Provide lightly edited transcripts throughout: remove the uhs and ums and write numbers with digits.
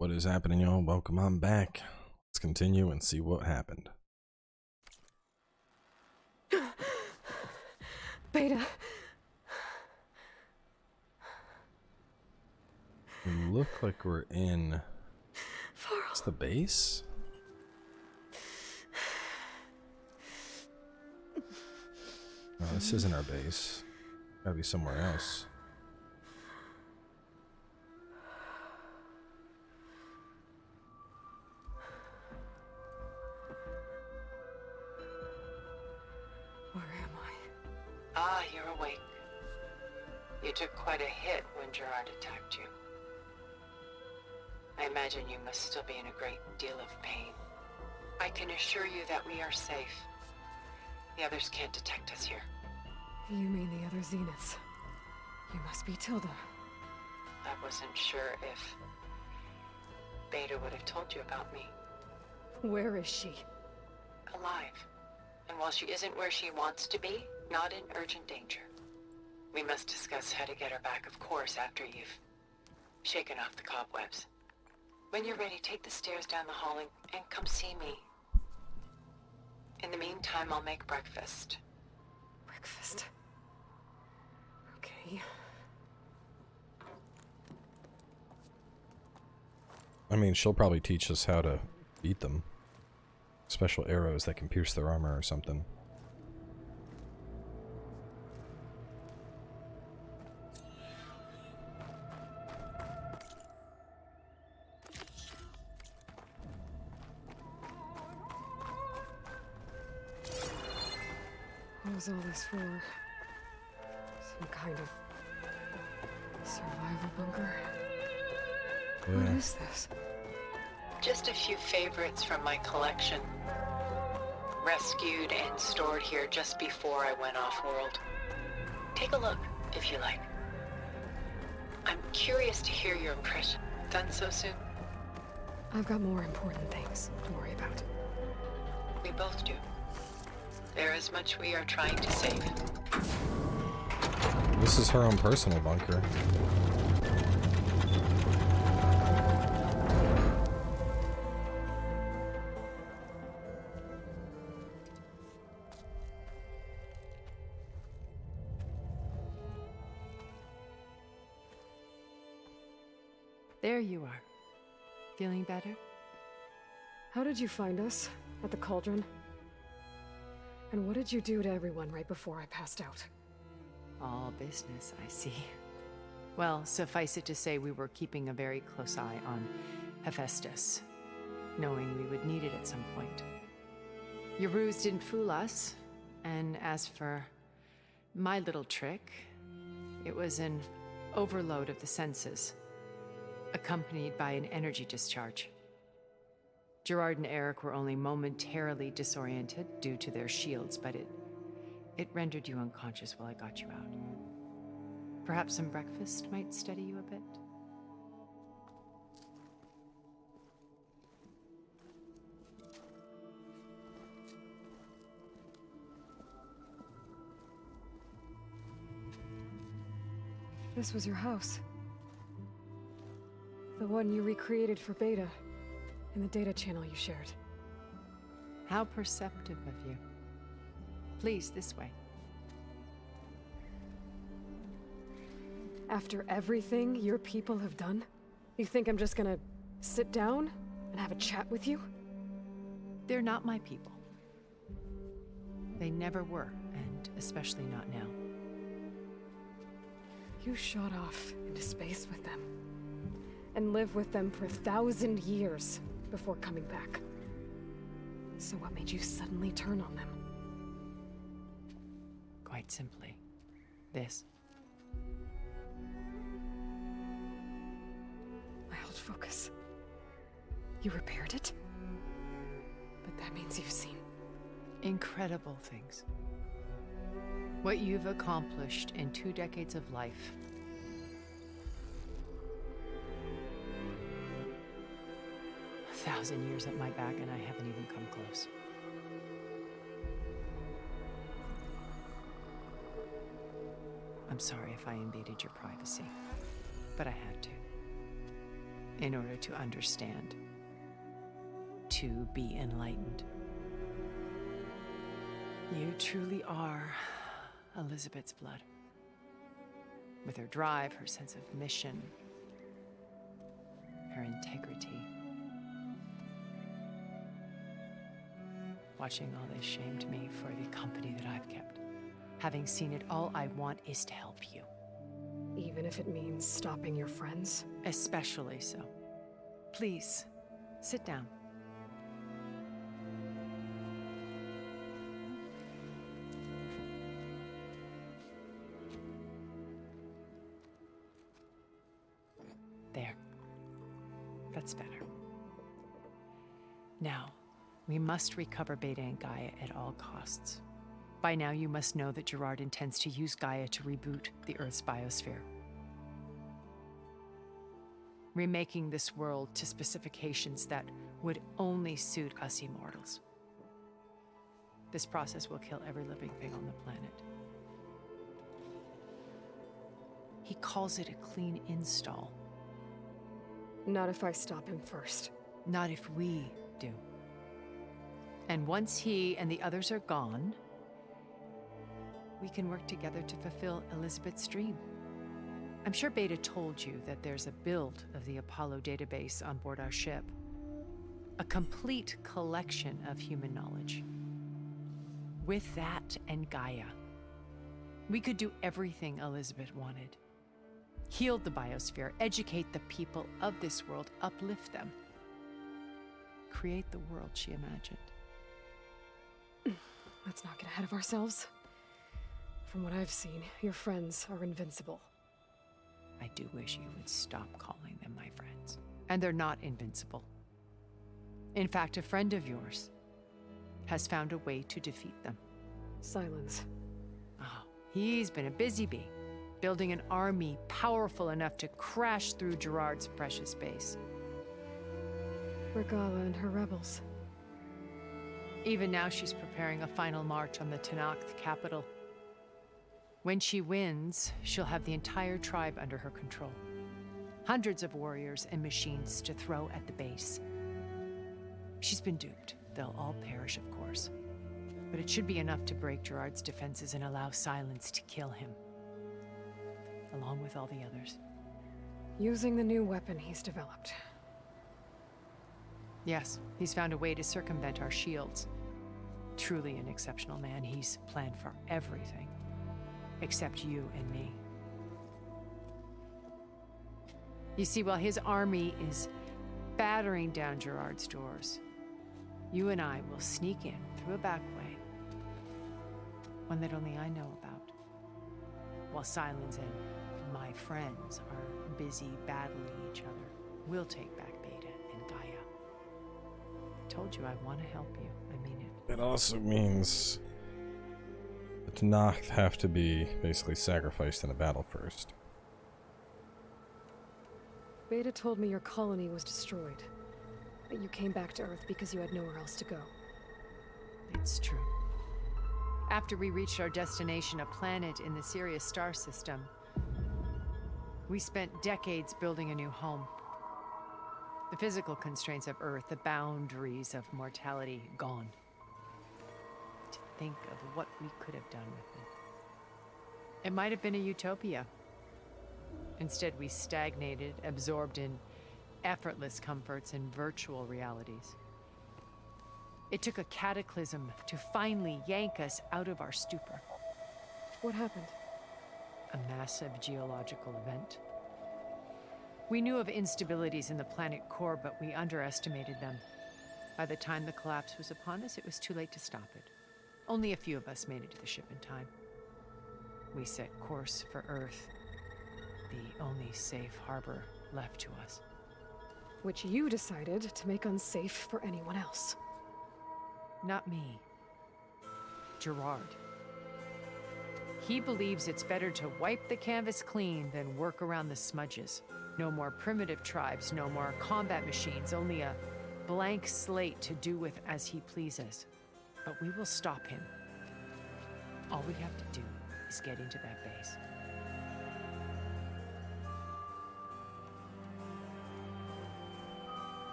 What is happening, y'all? Welcome on back. Let's continue and see what happened. Beta. We look like we're in... What's the base? No, this isn't our base. Gotta be somewhere else. Where am I? Ah, you're awake. You took quite a hit when Gerard attacked you. I imagine you must still be in a great deal of pain. I can assure you that we are safe. The others can't detect us here. You mean the other Zeniths? You must be Tilda. I wasn't sure if Beta would have told you about me. Where is she? Alive. And while she isn't where she wants to be, not in urgent danger. We must discuss how to get her back, of course, after you've shaken off the cobwebs. When you're ready, take the stairs down the hall and come see me. In the meantime, I'll make breakfast. Breakfast. Okay. I mean, she'll probably teach us how to beat them. Special arrows that can pierce their armor or something. What was all this for? Some kind of survival bunker? Yeah. What is this? Just a few favorites from my collection. Rescued and stored here just before I went off-world. Take a look, if you like. I'm curious to hear your impression. Done so soon? I've got more important things to worry about. We both do. There is much we are trying to save. This is her own personal bunker. There you are. Feeling better? How did you find us? At the cauldron? And what did you do to everyone right before I passed out? All business, I see. Well, suffice it to say we were keeping a very close eye on Hephaestus, knowing we would need it at some point. Your ruse didn't fool us, and as for my little trick, it was an overload of the senses, accompanied by an energy discharge. Gerard and Eric were only momentarily disoriented due to their shields, but it rendered you unconscious while I got you out. Perhaps some breakfast might steady you a bit? This was your house. The one you recreated for Beta, in the data channel you shared. How perceptive of you. Please, this way. After everything your people have done, you think I'm just gonna sit down and have a chat with you? They're not my people. They never were, and especially not now. You shot off into space with them, and lived with them for 1,000 years before coming back. So what made you suddenly turn on them? Quite simply, this. My old focus. You repaired it? But that means you've seen... Incredible things. What you've accomplished in 2 decades of life. A 1,000 years at my back and I haven't even come close. I'm sorry if I invaded your privacy, but I had to. in order to understand, to be enlightened. You truly are Elizabeth's blood. With her drive, her sense of mission, her integrity. Watching all this shamed me for the company that I've kept. Having seen it, all I want is to help you. Even if it means stopping your friends? Especially so. Please, sit down. There. That's better. Now, we must recover Beta and Gaia at all costs. By now, you must know that Gerard intends to use Gaia to reboot the Earth's biosphere. Remaking this world to specifications that would only suit us immortals. This process will kill every living thing on the planet. He calls it a clean install. Not if I stop him first. Not if we do. And once he and the others are gone, we can work together to fulfill Elizabeth's dream. I'm sure Beta told you that there's a build of the Apollo database on board our ship. A complete collection of human knowledge. With that and Gaia, we could do everything Elizabeth wanted. Heal the biosphere, educate the people of this world, uplift them. Create the world she imagined. Let's not get ahead of ourselves. From what I've seen, your friends are invincible. I do wish you would stop calling them my friends. And they're not invincible. In fact, a friend of yours has found a way to defeat them. Silence. Oh, he's been a busy bee, building an army powerful enough to crash through Gerard's precious base. Regala and her rebels. Even now, she's preparing a final march on the Tanakh capital. When she wins, she'll have the entire tribe under her control. Hundreds of warriors and machines to throw at the base. She's been duped. They'll all perish, of course. But it should be enough to break Gerard's defenses and allow Silence to kill him. Along with all the others. Using the new weapon he's developed. Yes, he's found a way to circumvent our shields. Truly an exceptional man. He's planned for everything. Except you and me. You see, while his army is battering down Gerard's doors, you and I will sneak in through a back way. One that only I know about. While Silence and my friends are busy battling each other, we'll take back Beta and Gaia. Told you I want to help you. I mean it. It also means the Tanakh have to be basically sacrificed in a battle first. Beta told me your colony was destroyed. But you came back to Earth because you had nowhere else to go. It's true. After we reached our destination, a planet in the Sirius star system, we spent decades building a new home. The physical constraints of Earth, the boundaries of mortality, gone. To think of what we could have done with it. It might have been a utopia. Instead, we stagnated, absorbed in effortless comforts and virtual realities. It took a cataclysm to finally yank us out of our stupor. What happened? A massive geological event. We knew of instabilities in the planet core, but we underestimated them. By the time the collapse was upon us, it was too late to stop it. Only a few of us made it to the ship in time. We set course for Earth, the only safe harbor left to us. Which you decided to make unsafe for anyone else. Not me. Gerard. He believes it's better to wipe the canvas clean than work around the smudges. No more primitive tribes, no more combat machines, only a blank slate to do with as he pleases. But we will stop him. All we have to do is get into that base.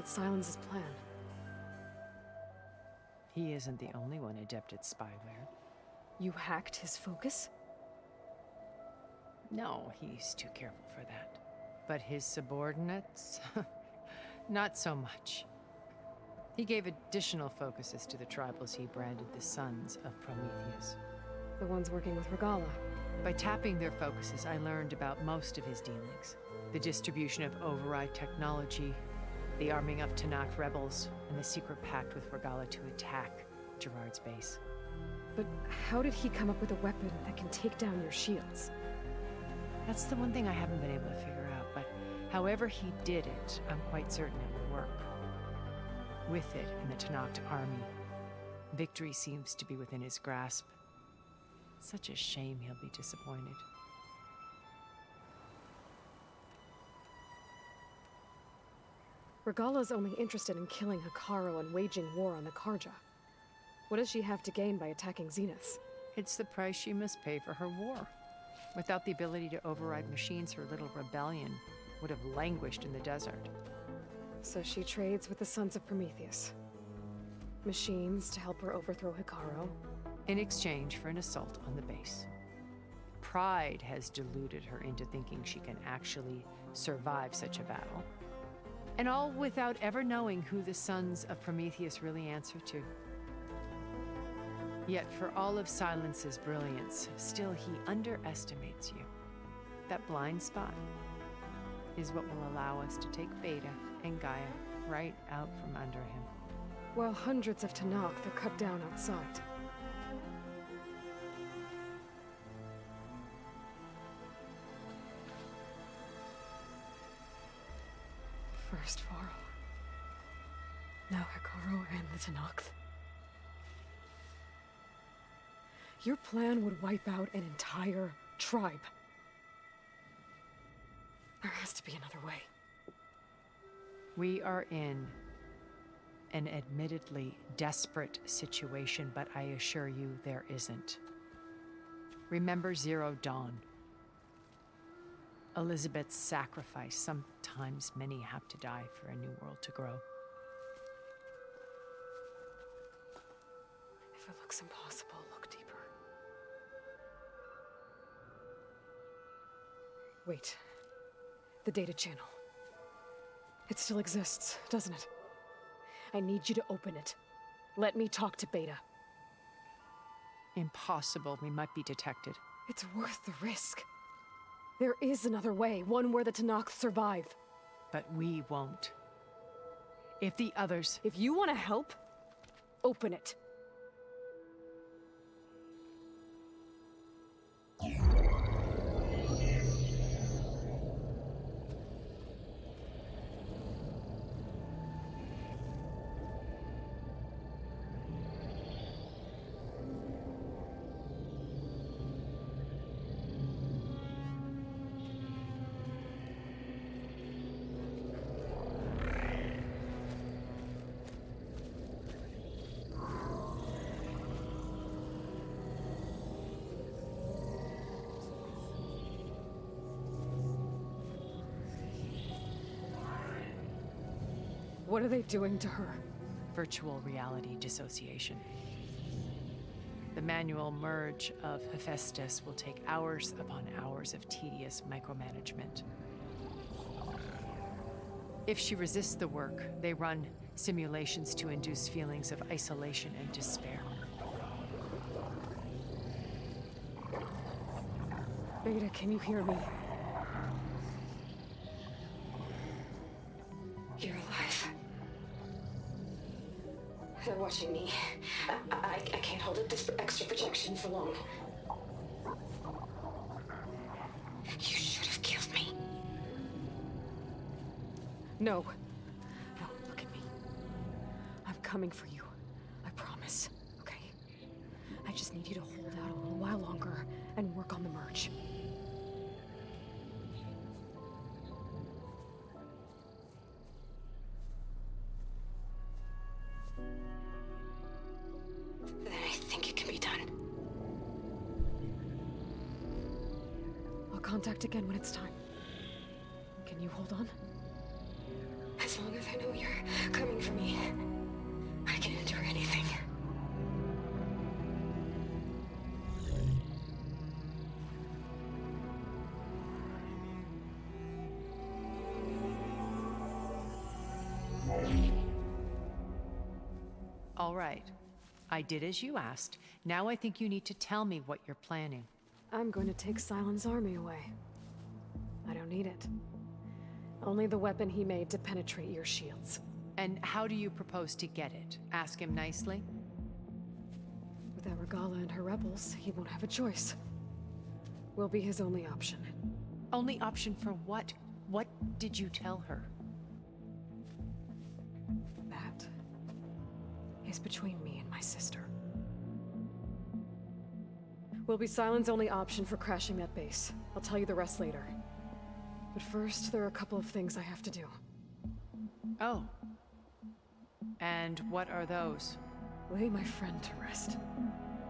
about Silence's plan? He isn't the only one adept at spyware. You hacked his focus? No, he's too careful for that. But his subordinates? Not so much. He gave additional focuses to the tribals he branded the Sons of Prometheus. The ones working with Regala. By tapping their focuses, I learned about most of his dealings. The distribution of override technology, the arming of Tanakh rebels, and the secret pact with Regala to attack Gerard's base. But how did he come up with a weapon that can take down your shields? That's the one thing I haven't been able to figure out, but however he did it, I'm quite certain it will work. With it in the Tanakh army, victory seems to be within his grasp. Such a shame he'll be disappointed. Regala's only interested in killing Hiccaro and waging war on the Karja. What does she have to gain by attacking Zeniths? It's the price she must pay for her war. Without the ability to override machines, her little rebellion would have languished in the desert. So she trades with the Sons of Prometheus. Machines to help her overthrow Hiccaro. In exchange for an assault on the base. Pride has deluded her into thinking she can actually survive such a battle. And all without ever knowing who the Sons of Prometheus really answer to. Yet for all of Silence's brilliance, still he underestimates you. That blind spot is what will allow us to take Beta and Gaia right out from under him. While hundreds of Tanakh are cut down outside. First Varl. Now Hiccaro and the Tanakh. Your plan would wipe out an entire tribe. There has to be another way. We are in an admittedly desperate situation, but I assure you there isn't. Remember Zero Dawn. Elizabeth's sacrifice. Sometimes many have to die for a new world to grow. If it looks impossible, look deeper. Wait. The data channel. It still exists, doesn't it? I need you to open it. Let me talk to Beta. Impossible. We might be detected. It's worth the risk. There is another way, one where the Tanakh survive. But we won't. If the others... If you want to help, open it. What are they doing to her? Virtual reality dissociation. The manual merge of Hephaestus will take hours upon hours of tedious micromanagement. If she resists the work, they run simulations to induce feelings of isolation and despair. Beta, can you hear me? You're alive. They're watching me. I can't hold up this extra protection for long. You should have killed me. No. No, look at me. I'm coming for you. I promise, okay? I just need you to hold out a little while longer and work on the merge. Then I think it can be done. I'll contact again when it's time. Can you hold on? As long as I know you're All right. I did as you asked. Now I think you need to tell me what you're planning. I'm going to take Sylens' army away. I don't need it. Only the weapon he made to penetrate your shields. And how do you propose to get it? Ask him nicely? Without Regala and her rebels, he won't have a choice. We'll be his only option. Only option for what? What did you tell her? That is between me and my sister. Will be Sylens' only option for crashing that base. I'll tell you the rest later. But first, there are a couple of things I have to do. Oh. And what are those? Lay my friend to rest.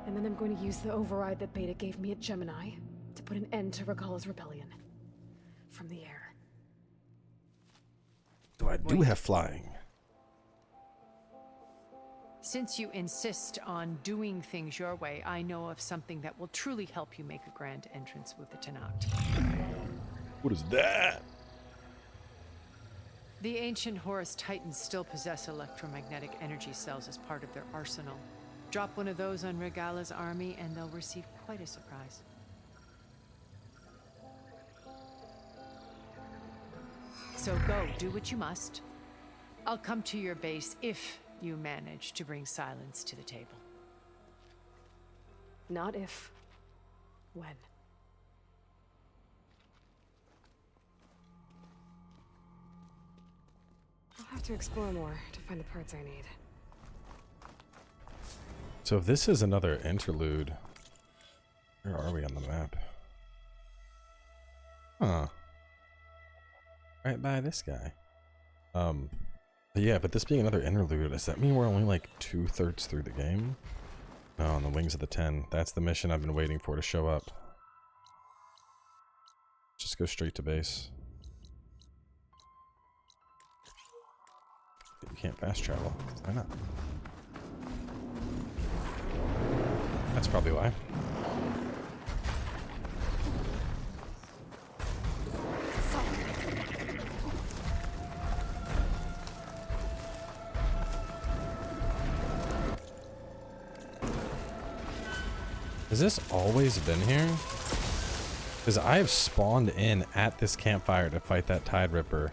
And then I'm going to use the override that Beta gave me at Gemini to put an end to Regala's rebellion. From the air. So I do have flying. Since you insist on doing things your way, I know of something that will truly help you make a grand entrance with the Tanakh. What is that? The ancient Horus Titans still possess electromagnetic energy cells as part of their arsenal. Drop one of those on Regala'S army and they'll receive quite a surprise. So go, do what you must. I'll come to your base if you manage to bring Sylens to the table. Not if. When. I'll have to explore more to find the parts I need. So if this is another interlude, where are we on the map? Huh. Right by this guy. Yeah, but this being another interlude, does that mean we're only like 2/3 through the game? No, on the Wings of the Ten. That's the mission I've been waiting for to show up. Just go straight to base. You can't fast travel. Why not? That's probably why. Has this always been here? Because I have spawned in at this campfire to fight that Tide Ripper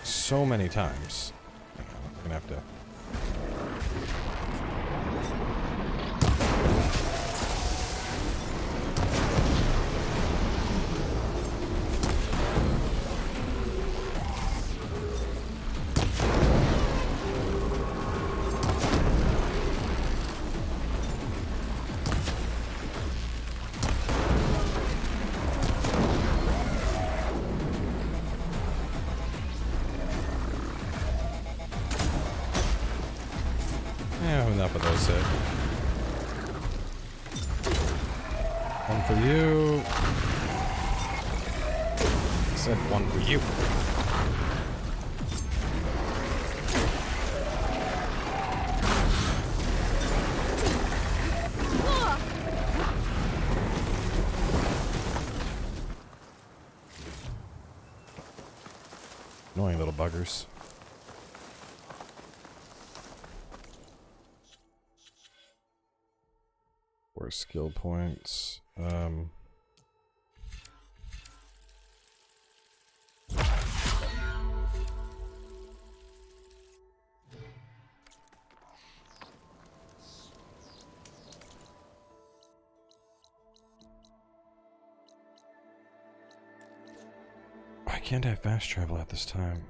so many times. I'm gonna have to... Yeah, enough of those hit. One for you. I said one for you. Annoying little buggers. Or skill points. Why can't I fast travel at this time?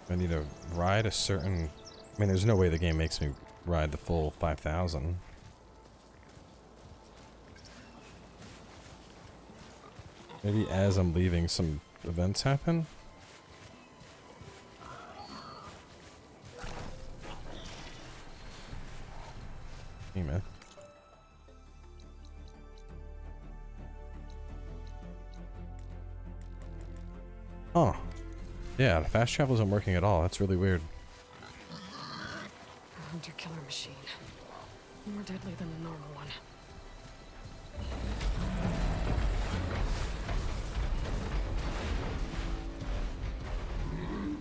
I need to ride a certain... I mean, there's no way the game makes me ride the full 5,000. Maybe as I'm leaving, some events happen? Hey, man. Huh. Yeah, the fast travel isn't working at all. That's really weird. A hunter-killer machine. More deadly than the normal one.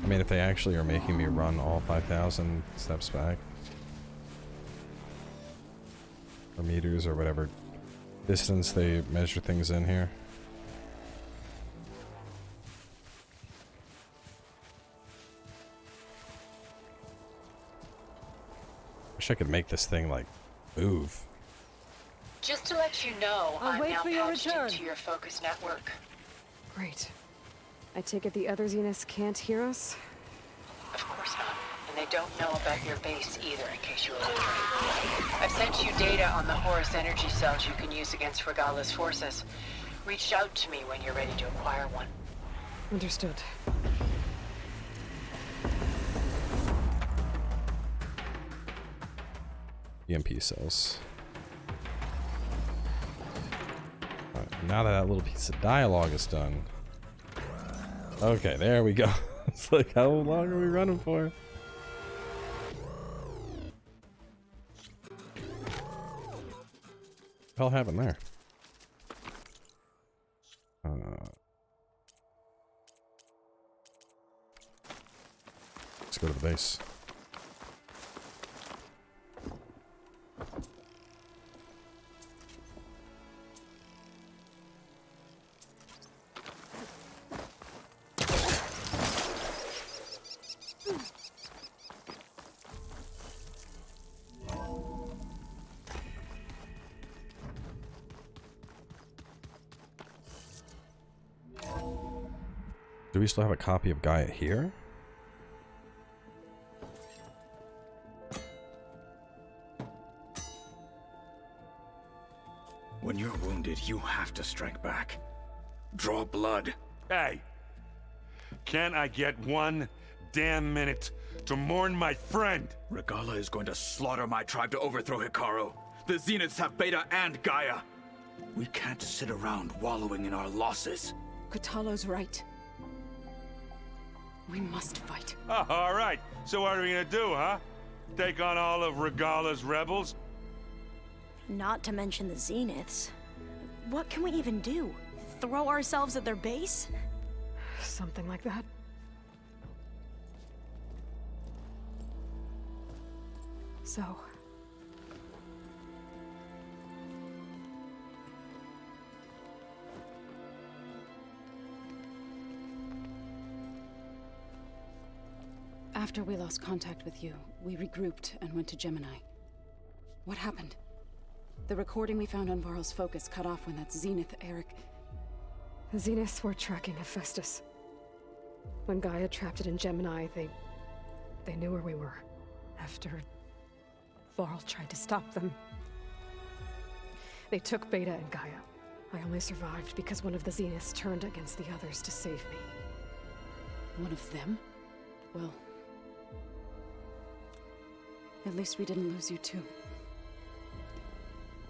I mean, if they actually are making me run all 5,000 steps back, or meters, or whatever distance they measure things in here. Wish I could make this thing, like, move. Just to let you know, I'll I'm wait now for your patched return. into your focus network. Great. I take it the other Zeniths can't hear us? Of course not. And they don't know about your base either, in case you were wondering. I've sent you data on the Horus energy cells you can use against Regala'S forces. Reach out to me when you're ready to acquire one. Understood. EMP cells. Alright, now that that little piece of dialogue is done. Okay, there we go. It's like, how long are we running for? What the hell happened there? Let's go to the base. Do we still have a copy of Gaia here? When you're wounded, you have to strike back. Draw blood. Hey! Can't I get one damn minute to mourn my friend? Regala is going to slaughter my tribe to overthrow Hiccaro. The Zeniths have Beta and Gaia. We can't sit around wallowing in our losses. Katalo's right. We must fight. Oh, all right. So what are we gonna do, huh? Take on all of Regala'S rebels? Not to mention the Zeniths. What can we even do? Throw ourselves at their base? Something like that. So... After we lost contact with you, we regrouped and went to Gemini. What happened? The recording we found on Varl's focus cut off when that Zenith, Eric... The Zeniths were tracking Hephaestus. When Gaia trapped it in Gemini, they knew where we were. After Varl tried to stop them. They took Beta and Gaia. I only survived because one of the Zeniths turned against the others to save me. One of them? Well... at least we didn't lose you too.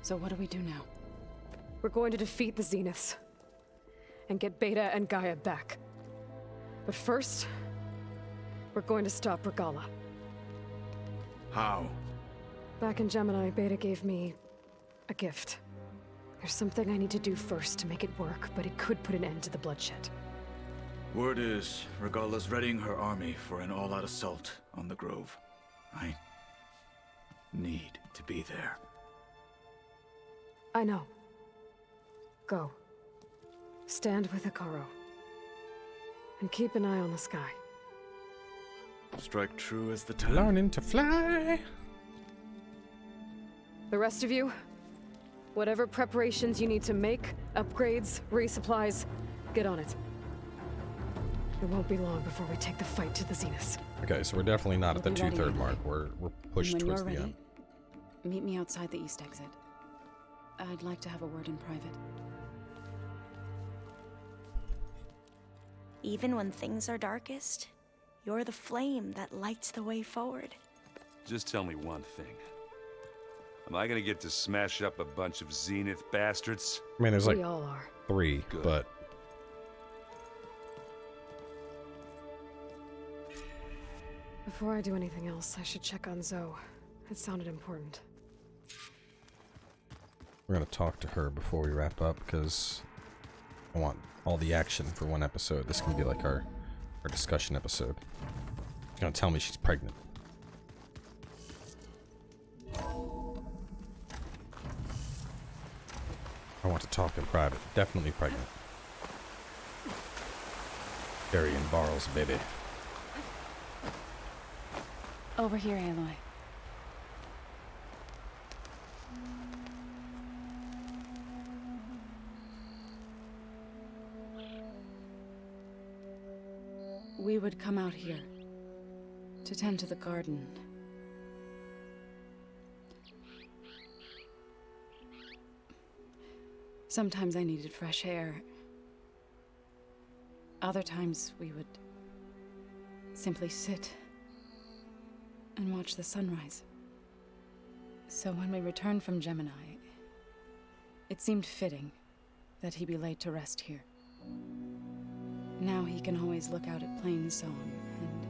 So what do we do now? We're going to defeat the Zeniths. And get Beta and Gaia back. But first... we're going to stop Regala. How? Back in Gemini, Beta gave me... a gift. There's something I need to do first to make it work, but it could put an end to the bloodshed. Word is, Regala's readying her army for an all-out assault on the Grove. I need to be there. I know. Go. Stand with Hiccaro. And keep an eye on the sky. Strike true as the time. Learning to fly! The rest of you, whatever preparations you need to make, upgrades, resupplies, get on it. It won't be long before we take the fight to the Zeniths. Okay, so we're definitely not at the We'll be ready 2/3 anyway. mark. We're pushed And when towards you're the ready, end. meet me outside the east exit. I'd like to have a word in private. Even when things are darkest, you're the flame that lights the way forward. Just tell me one thing. Am I gonna get to smash up a bunch of Zenith bastards? I mean, there's like We all are. 3, Good. but Before I do anything else, I should check on Zoe. It sounded important. We're gonna talk to her before we wrap up because I want all the action for one episode. This can be like our discussion episode. She's gonna tell me she's pregnant. I want to talk in private. Definitely pregnant. Carrie and Barl's baby. Over here, Aloy. We would come out here to tend to the garden. Sometimes I needed fresh air. Other times we would simply sit and watch the sunrise. So when we returned from Gemini, it seemed fitting that he be laid to rest here. Now he can always look out at Plain Song and...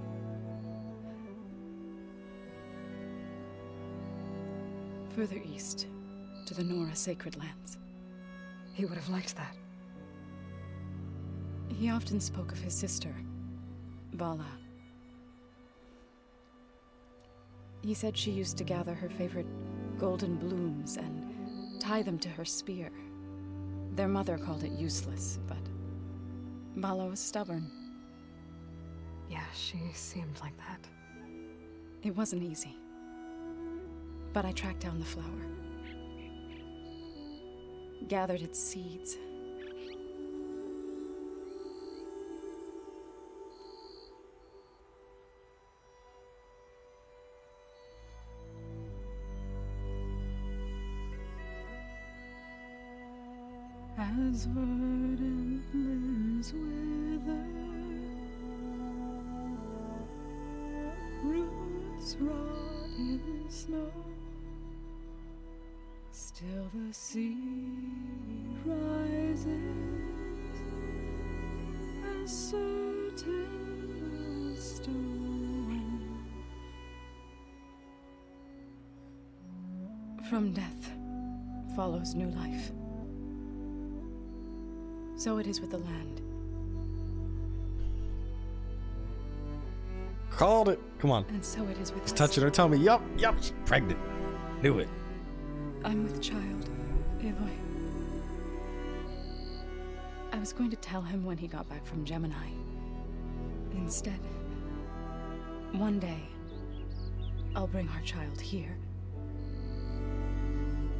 further east, to the Nora Sacred Lands. He would have liked that. He often spoke of his sister, Vala. He said she used to gather her favorite golden blooms and tie them to her spear. Their mother called it useless, but Vala was stubborn. Yeah, she seemed like that. It wasn't easy. But I tracked down the flower. Gathered its seeds. As verdant limbs wither, roots rot in snow, still the sea rises, as certain as stone. From death follows new life. So it is with the land. Called it. Come on. And so it is with He's us. touching her. Tell me, yup, she's pregnant. Knew it. I'm with child, Aloy. I was going to tell him when he got back from Gemini. Instead, one day, I'll bring our child here.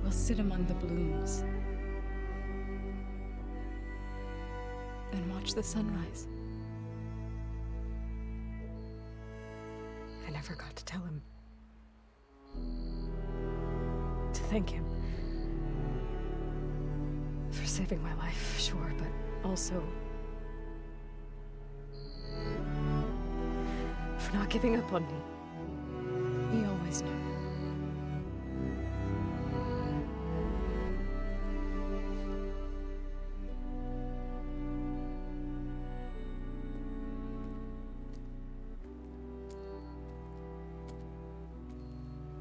We'll sit among the blooms and watch the sunrise. I never got to tell him. To thank him. For saving my life, sure, but also... for not giving up on me. He always knew.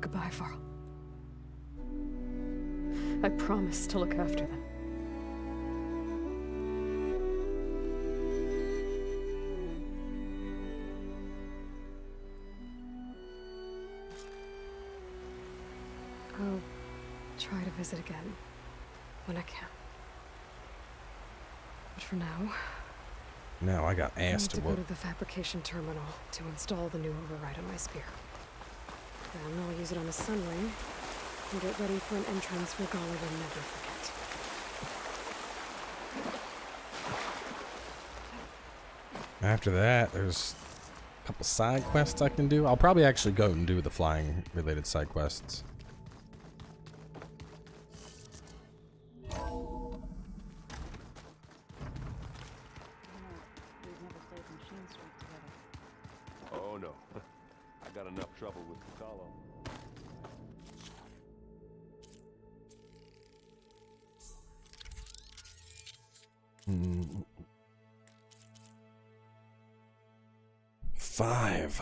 Goodbye, Varl. I promise to look after them. I'll try to visit again when I can. But for now, Now I got I need ass to to go work. to the fabrication terminal to install the new override on my spear. Then I'll use it on a sun ring and get ready for an entrance Regala will never forget. After that, there's a couple side quests I can do. I'll probably actually go and do the flying related side quests. Oh no. I got enough trouble with Hiccaro. Five.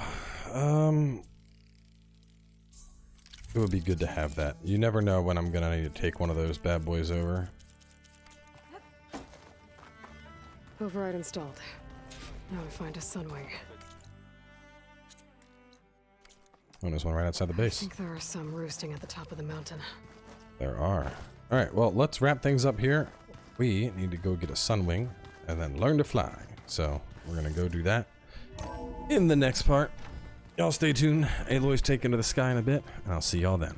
It would be good to have that. You never know when I'm gonna need to take one of those bad boys over. Override installed. Now we find a sunwing. Oh, there's one right outside the I base. think there are some roosting at the top of the mountain. There are. Alright, well, let's wrap things up here. We need to go get a sunwing and then learn to fly. So, we're gonna go do that in the next part. Y'all stay tuned. Aloy's taking to the sky in a bit, and I'll see y'all then.